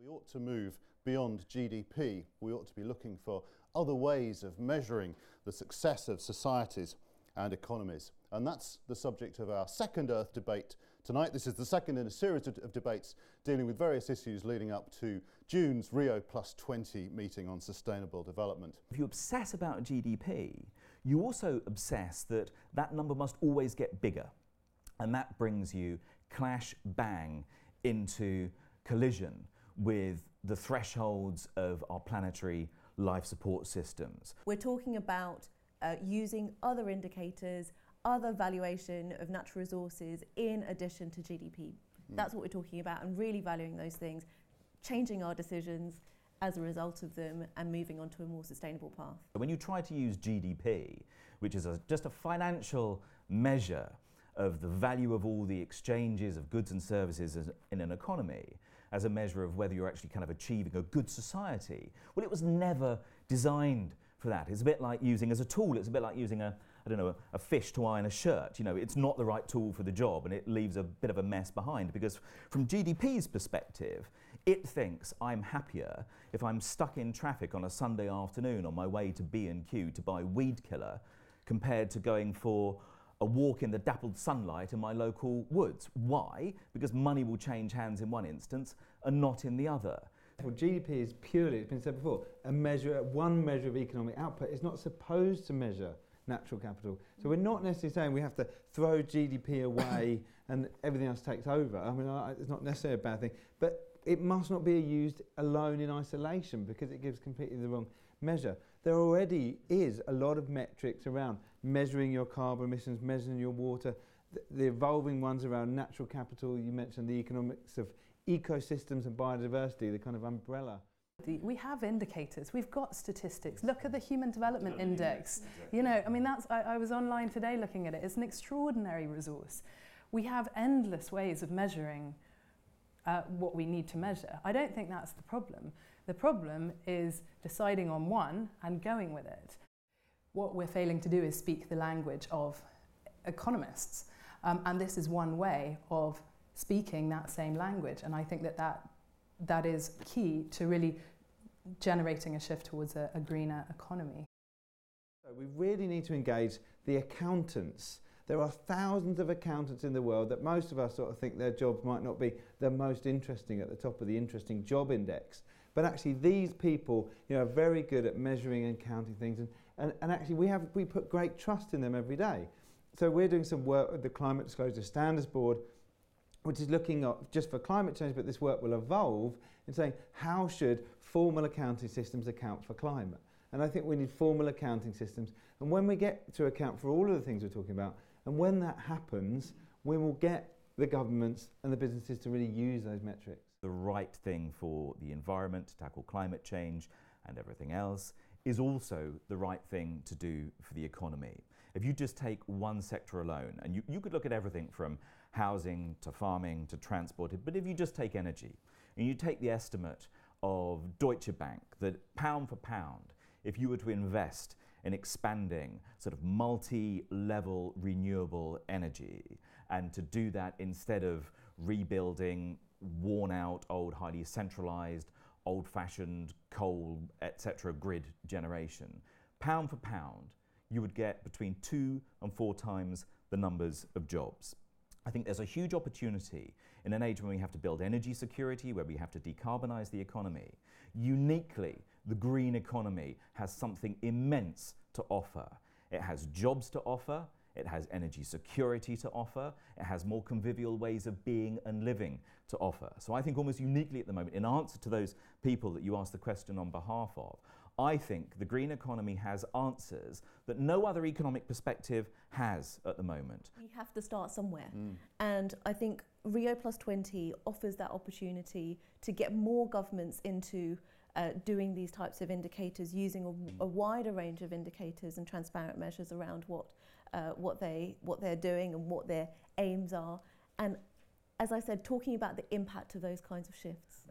We ought to move beyond GDP. We ought to be looking for other ways of measuring the success of societies and economies. And that's the subject of our second Earth debate tonight. This is the second in a series of debates dealing with various issues leading up to June's Rio+20 meeting on sustainable development. If you obsess about GDP, you also obsess that that number must always get bigger. And that brings you clash bang into collision with the thresholds of our planetary life support systems. We're talking about using other indicators, other valuation of natural resources in addition to GDP. That's what we're talking about, and really valuing those things, changing our decisions as a result of them and moving on to a more sustainable path. When you try to use GDP, which is just a financial measure of the value of all the exchanges of goods and services in an economy, as a measure of whether you're actually kind of achieving a good society, well, it was never designed for that. It's a bit like using, as a tool, it's a bit like using a fish to iron a shirt. You know, it's not the right tool for the job, and it leaves a bit of a mess behind, because from GDP's perspective, it thinks I'm happier if I'm stuck in traffic on a Sunday afternoon on my way to B&Q to buy weed killer, compared to going for a walk in the dappled sunlight in my local woods. Why? Because money will change hands in one instance and not in the other. Well, GDP is purely, it's been said before, one measure of economic output. It's not supposed to measure natural capital. So we're not necessarily saying we have to throw GDP away and everything else takes over. I mean, it's not necessarily a bad thing, but it must not be used alone in isolation, because it gives completely the wrong measure. There already is a lot of metrics around measuring your carbon emissions, measuring your water, the evolving ones around natural capital. You mentioned the economics of ecosystems and biodiversity, the kind of umbrella. We have indicators, we've got statistics. Look at the Human Development Index. You know, I mean, I was online today looking at it. It's an extraordinary resource. We have endless ways of measuring what we need to measure. I don't think that's the problem. The problem is deciding on one and going with it. What we're failing to do is speak the language of economists. And this is one way of speaking that same language. And I think that is key to really generating a shift towards a greener economy. So we really need to engage the accountants. There are thousands of accountants in the world that most of us sort of think their jobs might not be the most interesting at the top of the interesting job index. But actually these people, you know, are very good at measuring and counting things, and actually we put great trust in them every day. So we're doing some work with the Climate Disclosure Standards Board, which is looking at just for climate change, but this work will evolve in saying how should formal accounting systems account for climate. And I think we need formal accounting systems. And when we get to account for all of the things we're talking about, and when that happens, we will get the governments and the businesses to really use those metrics. The right thing for the environment to tackle climate change and everything else is also the right thing to do for the economy. If you just take one sector alone, and you could look at everything from housing to farming to transport, but if you just take energy, and you take the estimate of Deutsche Bank that pound for pound, if you were to invest in expanding sort of multi-level renewable energy, and to do that instead of rebuilding worn-out, old, highly centralised, old-fashioned coal, etc. grid generation, pound for pound, you would get between 2 and 4 times the numbers of jobs. I think there's a huge opportunity in an age when we have to build energy security, where we have to decarbonise the economy. Uniquely, the green economy has something immense to offer. It has jobs to offer, it has energy security to offer, it has more convivial ways of being and living to offer. So I think almost uniquely at the moment, in answer to those people that you asked the question on behalf of, I think the green economy has answers that no other economic perspective has at the moment. We have to start somewhere. And I think Rio+20 offers that opportunity to get more governments into doing these types of indicators, using a wider range of indicators and transparent measures around what they're doing and what their aims are. And as I said, talking about the impact of those kinds of shifts.